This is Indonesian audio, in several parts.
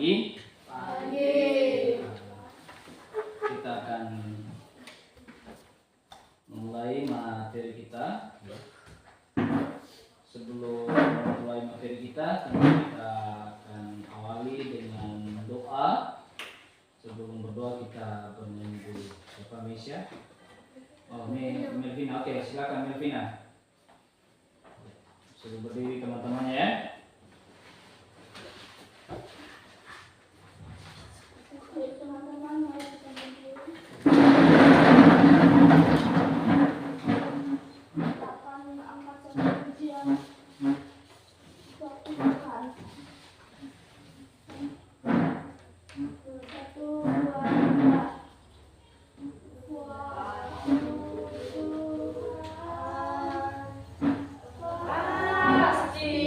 pagi? Pagi. Kita akan mulai materi kita. Sebelum mulai materi kita, kita akan awali dengan doa. Sebelum berdoa kita bernyanyi dulu. Bapak Mesya. Oh, ini Melvina. Oke, silakan Melvina. Suruh berdiri teman-temannya ya. Teman-teman, mari kita berdiri. Kita akan angkat satu pujian buat Tuhan. 1, 2, 3. Waktu Tuhan pasti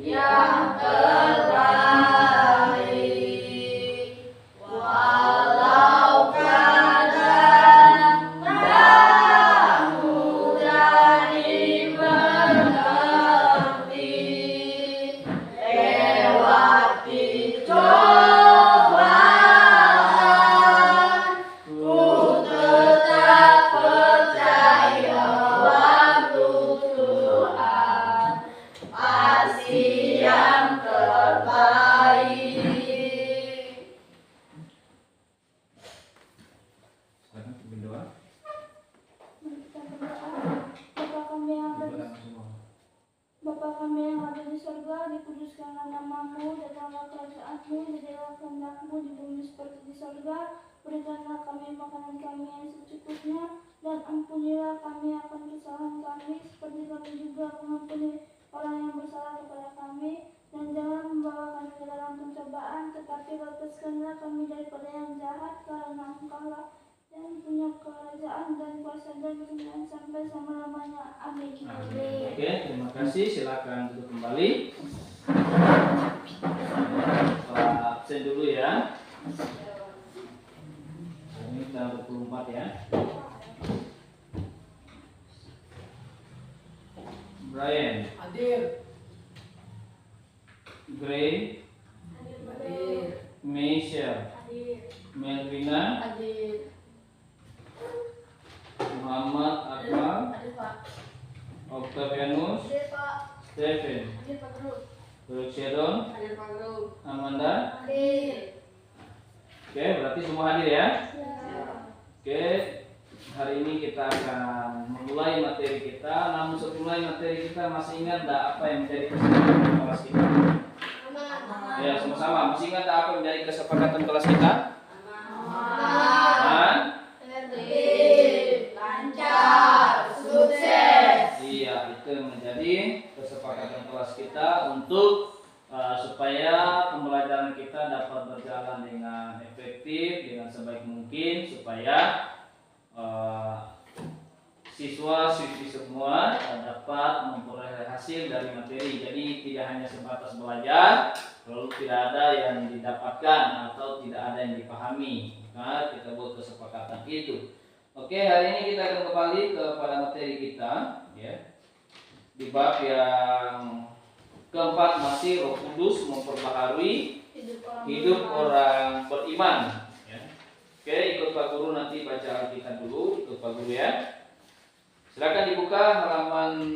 yang terbaik, walau kadang tak mudah dimengerti, lewati cobaan, ku tetap percaya waktu Tuhan pasti yang terbaik. Silakan pimpin doa. Kita berdoa. Bapa kami yang ada di surga, dikuduskanlah namamu, datanglah kerajaanmu, jadilah kehendakmu di bumi seperti di surga. Berikanlah kami makanan kami yang secukupnya, dan ampunilah kami akan kesalahan kami, seperti kami juga mengampuni orang yang bersalah kepada kami. Dan jangan membawa kami ke dalam pencobaan, tetapi lepaskanlah kami daripada yang jahat, karena Engkau-lah yang punya kerajaan dan kuasa dan kemuliaan sampai selama-lamanya. Amin. Oke, terima kasih. Silakan duduk kembali. Kita absen dulu ya. Ini tanggal 24 ya. Brian, Hadir. Gray, Hadir. Meisha, Melvina, Hadir. Muhammad Akmal, Hadir Pak. Octavianus, Hadir Pak. Stephen, Hadir Pak Guru. Shedon, Hadir Pak Guru. Amanda. Hadir. Oke, berarti semua hadir ya. Ya. Oke, hari ini kita akan memulai materi kita. Namun sebelum mulai materi kita, masih ingat tak apa yang menjadi kesepakatan kelas kita? Ya, sama-sama. Masih ingat tak apa yang menjadi kesepakatan kelas kita? Aman, Lancar, sukses. iya, itu menjadi kesepakatan kelas kita untuk supaya pembelajaran kita dapat berjalan dengan efektif, dengan sebaik mungkin, supaya siswa-siswi semua dapat memperoleh hasil dari materi. Jadi tidak hanya sebatas belajar, lalu tidak ada yang didapatkan atau tidak ada yang dipahami. Nah, kita buat kesepakatan itu. Oke, hari ini kita akan kembali kepada materi kita, ya. Di bab yang keempat masih Roh Kudus memperbaharui hidup orang beriman. Ya. Oke, ikut Pak Guru nanti baca Alkitab dulu, ikut Pak Guru ya. Silakan dibuka halaman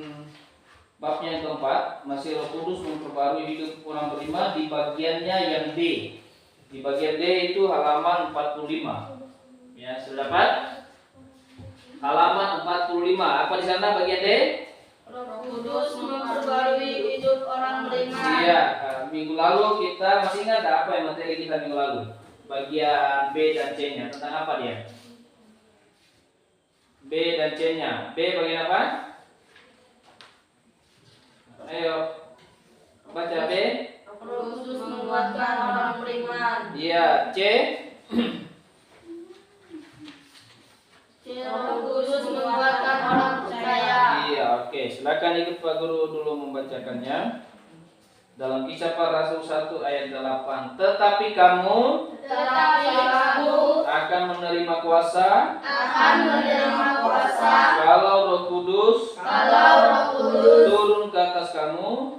babnya yang keempat, masih Roh Kudus memperbaharui hidup orang beriman di bagiannya yang D. Di bagian D itu halaman 45. Ya, sudah dapat? Halaman 45. Apa di sana bagian D? Roh Kudus memperbarui hidup orang beriman. Iya, minggu lalu kita masih ingat tak apa yang materi kita minggu lalu? Bagian B dan C-nya tentang apa dia? B dan C-nya. B bagian apa? Ayo baca B. Roh Kudus menguatkan orang beriman. Iya, C. Roh Kudus menguatkan orang percaya. Iya, oke. Silakan ikut Pak Guru dulu membacakannya. Dalam Kisah Para Rasul 1 ayat 8. Tetapi kamu akan menerima kuasa kalau Roh Kudus turun ke atas kamu,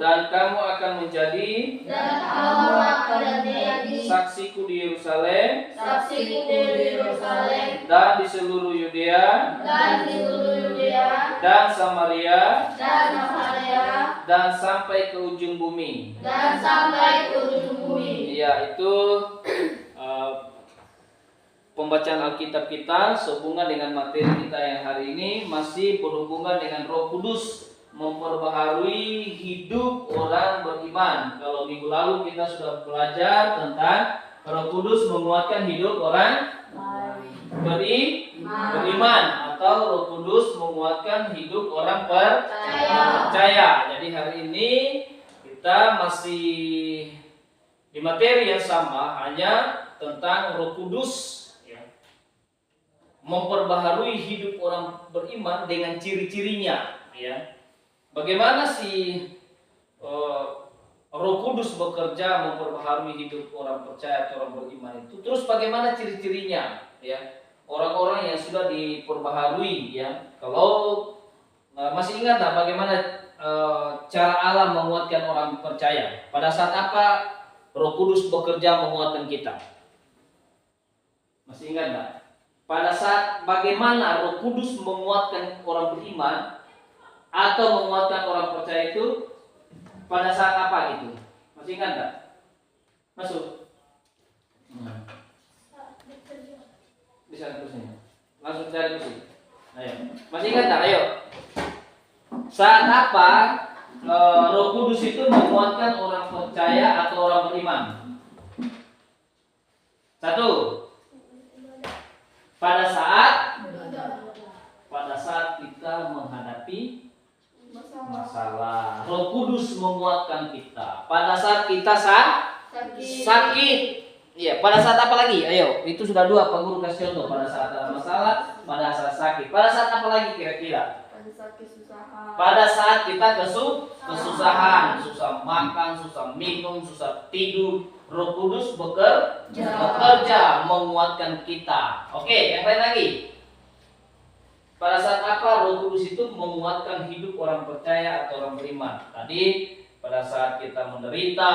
dan kamu akan menjadi saksiku di Yerusalem dan di seluruh Yudea dan Samaria dan sampai ke ujung bumi. Ya, itu pembacaan Alkitab kita sehubungan dengan materi kita yang hari ini masih berhubungan dengan Roh Kudus memperbaharui hidup orang beriman. Kalau minggu lalu kita sudah belajar tentang Roh Kudus menguatkan hidup orang beriman, atau Roh Kudus menguatkan hidup orang percaya. Jadi hari ini kita masih di materi yang sama, hanya tentang Roh Kudus memperbaharui hidup orang beriman dengan ciri-cirinya, ya. Bagaimana sih Roh Kudus bekerja memperbaharui hidup orang percaya atau orang beriman itu? Terus bagaimana ciri-cirinya, ya? Orang-orang yang sudah diperbaharui, ya. Kalau masih ingat tak bagaimana cara Allah menguatkan orang percaya? Pada saat apa Roh Kudus bekerja menguatkan kita? Masih ingat tak? Pada saat bagaimana Roh Kudus menguatkan orang beriman atau menguatkan orang percaya itu, pada saat apa gitu? Masih ingat tak? Masuk. Bisa terusnya. Langsung cari kursi. Ayo. Masih ingat tak? Ayo. Saat apa Roh Kudus itu menguatkan orang percaya atau orang beriman? Satu. Pada saat kita menghadapi masalah, Roh Kudus menguatkan kita. Pada saat kita sakit. Iya, pada saat apa lagi? Ayo, itu sudah dua, Pak Guru kasih contoh. Pada saat ada masalah, pada saat sakit. Pada saat apa lagi kira-kira? Pada saat kita kesusahan, susah makan, susah minum, susah tidur, Roh Kudus bekerja menguatkan kita. Oke, yang lain lagi. Pada saat apa Roh Kudus itu menguatkan hidup orang percaya atau orang beriman? Tadi pada saat kita menderita,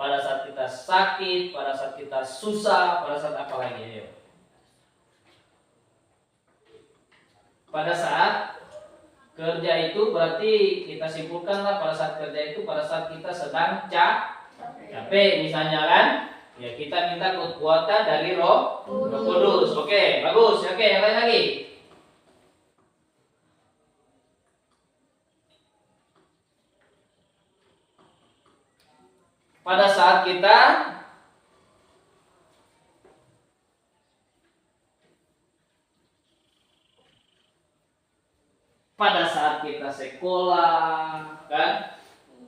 pada saat kita sakit, pada saat kita susah, pada saat apa lagi? Ayo. Pada saat kerja itu berarti kita simpulkanlah pada saat kerja itu pada saat kita sedang capek misalnya kan, ya kita minta kekuatan dari Roh Kudus. Oke, bagus. Oke, yang lain lagi. Pada saat kita sekolah, kan?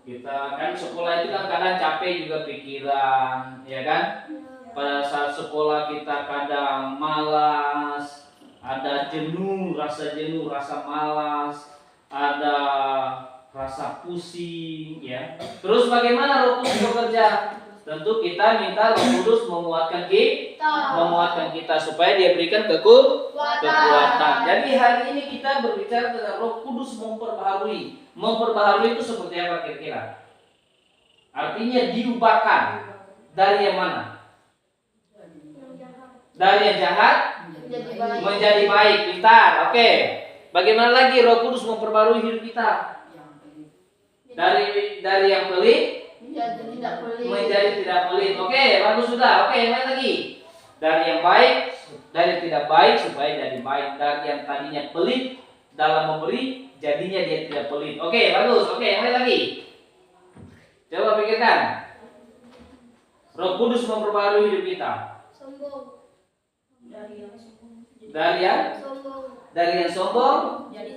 Kita kan sekolah itu kan kadang capek juga pikiran, ya kan? Pada saat sekolah kita kadang malas, ada jenuh, rasa malas, ada rasa pusing, ya. Terus bagaimana Roh Kudus bekerja? Tentu kita minta Roh Kudus menguatkan kita supaya dia berikan kekuatan. Jadi hari ini kita berbicara tentang Roh Kudus memperbaharui. Memperbaharui itu seperti apa kira-kira? Artinya diubahkan dari yang mana? Dari yang jahat menjadi baik. Pintar. Oke. Bagaimana lagi Roh Kudus memperbaharui hidup kita? Dari yang pelit menjadi tidak pelit. Oke, bagus sudah. Oke, yang lain lagi. Dari yang baik, dari tidak baik supaya jadi baik. Dari yang tadinya pelit dalam memberi, jadinya dia tidak pelit. Oke, bagus. Oke, yang lain lagi. Coba pikirkan. Roh Kudus memperbaharui hidup kita. Dari yang sombong menjadi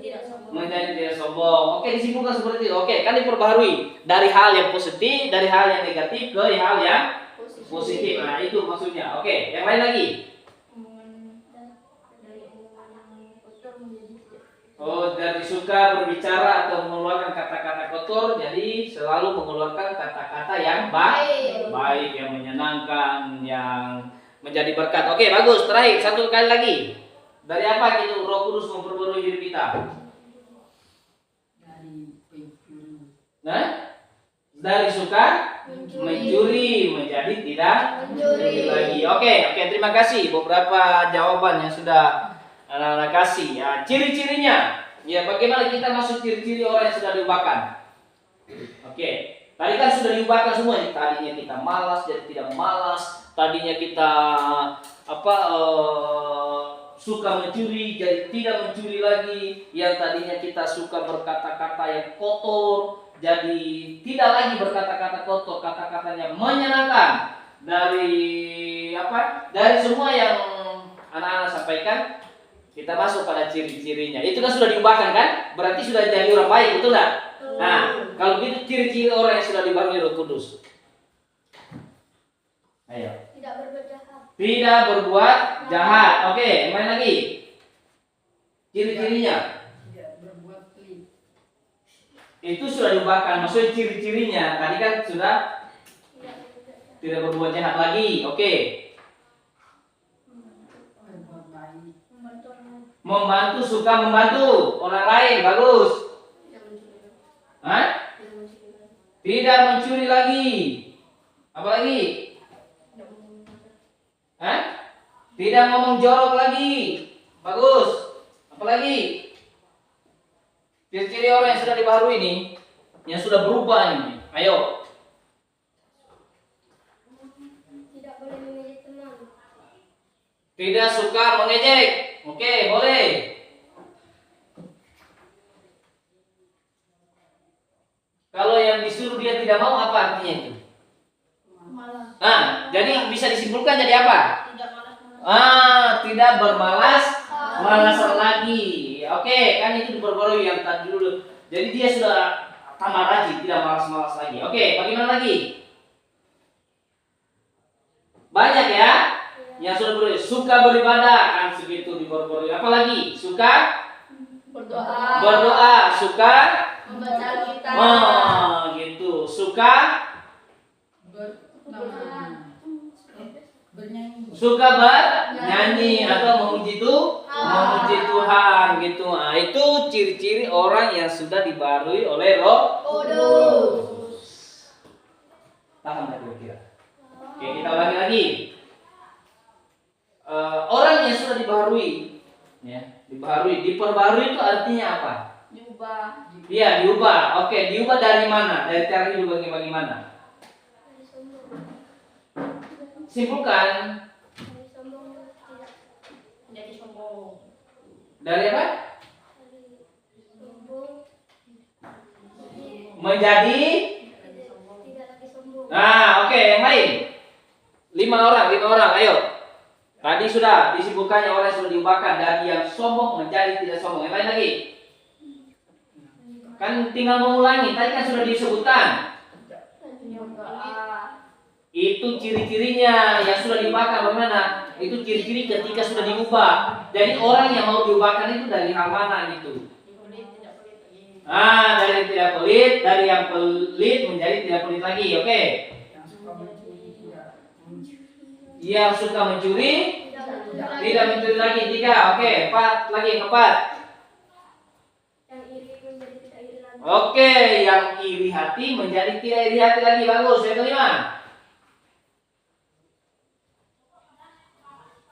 tidak sombong. Oke, disimpulkan seperti itu. Oke, kan diperbaharui dari hal yang positif, dari hal yang negatif ke hal yang positif. Nah, itu maksudnya. Oke, yang lain lagi. Oh, dari suka berbicara atau mengeluarkan kata-kata kotor, jadi selalu mengeluarkan kata-kata yang baik, yang menyenangkan, yang menjadi berkat. Oke, bagus. Terakhir, satu kali lagi. Dari apa gitu Roh Kudus memperbarui hidup kita? Nah, dari suka mencuri menjadi tidak mencuri lagi. Oke, terima kasih beberapa jawaban yang sudah anak-anak kasih. Ya, ciri-cirinya. Ya, bagaimana kita masuk ciri-ciri orang yang sudah diubahkan? Oke, tadi kan sudah diubahkan semua. Tadinya kita malas jadi tidak malas. Tadinya kita suka mencuri jadi tidak mencuri lagi. Yang tadinya kita suka berkata-kata yang kotor jadi tidak lagi berkata-kata kotor, kata-katanya menyenangkan. Dari semua yang anak-anak sampaikan, kita masuk pada ciri-cirinya. Itu kan sudah diubahkan kan? Berarti sudah jadi orang baik, betul nggak? Nah, kalau gitu ciri-ciri orang yang sudah dibarui Roh Kudus. Ayo. Tidak berbuat jahat. Tidak berbuat jahat. Oke, main lagi. Ciri-cirinya. Tidak berbuat pelit. Itu sudah diubahkan. Maksudnya ciri-cirinya. Tadi kan sudah tidak berbuat jahat lagi. Oke. Berbuat baik. Membantu orang lain. Membantu, suka membantu orang lain. Bagus. Tidak mencuri lagi. Hah? Tidak mencuri lagi. Tidak mencuri lagi. Apa lagi? Tidak mengumumkan. Hah? Tidak ngomong jorok lagi. Bagus. Apa lagi? Ciri-ciri orang yang sudah dibaharui ini, yang sudah berubah ini. Ayo. Tidak boleh mengejek teman. Tidak suka mengejek. Oke, boleh. Kalau yang disuruh dia tidak mau, apa artinya itu? Malas. Nah, jadi bisa disimpulkan jadi apa? Tidak malas. Tidak malasan lagi. Oke, kan itu diperbarui yang tadi dulu. Jadi dia sudah tambah rajin, tidak malas-malas lagi. Oke, bagaimana lagi? Banyak ya yang sudah suka beribadah, kan segitu diperbarui. Apalagi suka berdoa, suka Membaca kita. gitu. Suka Bernyanyi. suka bernyanyi atau memuji Tuhan gitu. Nah, itu ciri-ciri orang yang sudah dibarui oleh Roh Kudus. Paham tak kira-kira? Oke, kita ulangi lagi. Orang yang sudah dibarui, ya, diperbarui itu artinya apa? Diubah. Iya, diubah. Oke, diubah dari mana? Dari cara hidup bagaimana? Dari sombong. Simpulkan. Dari sombong tidak. Jadi sombong. Dari apa? Dari sombong. Menjadi. Tidak lagi sombong. Nah, oke, yang lain. 5 orang, ayo. Tadi sudah disebutkannya orang yang sudah diubahkan dari yang sombong menjadi tidak sombong. Yang lain lagi. Kan tinggal mengulangi, tadi kan sudah disebutkan. Itu ciri-cirinya yang sudah diubahkan bagaimana? Itu ciri-ciri ketika sudah diubah. Jadi orang yang mau diubahkan itu dari hal mana gitu? Dari tidak pelit, dari yang pelit menjadi tidak pelit lagi. Oke. Yang suka mencuri tidak mencuri lagi. 3. Oke, 4 lagi, yang keempat. Yang iri menjadi tidak iri lagi. Oke, yang iri hati menjadi tidak iri hati lagi. Bagus. Yang kelima.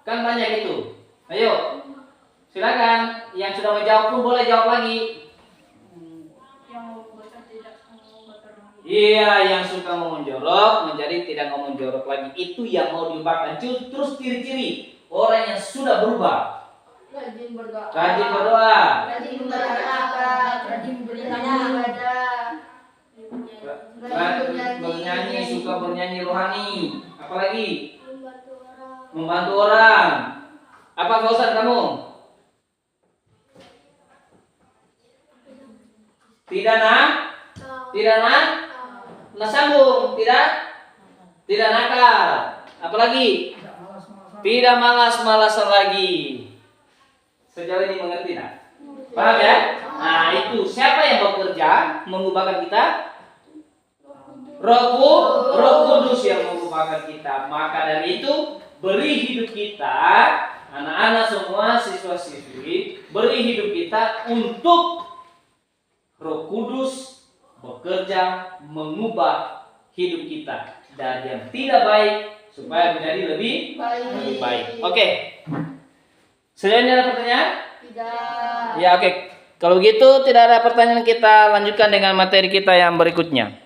Kan banyak itu. Ayo. Silakan. Yang sudah menjawab pun boleh jawab lagi. Yang membaca tidak membaca orang lain. Iya, yang suka ngomong jorok menjadi tidak ngomong jorok lagi. Itu yang mau diubahkan. Terus ciri-ciri orang yang sudah berubah. Rajin berdoa. Rajin berdoa. Rajin membaca akad. Rajin beribadah. Bernyanyi, suka bernyanyi rohani. Apalagi? Membantu orang. Membantu orang. Apa Fauzan kamu? Tidak sambung, tidak nakal. Apalagi? Tidak malas-malasan lagi. Sejauh ini mengerti tak? Paham ya? Nah, itu siapa yang bekerja mengubahkan kita? Roh Roh Kudus yang mengubahkan kita. Maka dari itu beri hidup kita, anak-anak semua, siswa-siswi, beri hidup kita untuk Roh Kudus bekerja mengubah hidup kita dari yang tidak baik supaya menjadi lebih baik. Oke. Selain ada pertanyaan? Tidak. Ya, oke. Kalau begitu tidak ada pertanyaan, kita lanjutkan dengan materi kita yang berikutnya.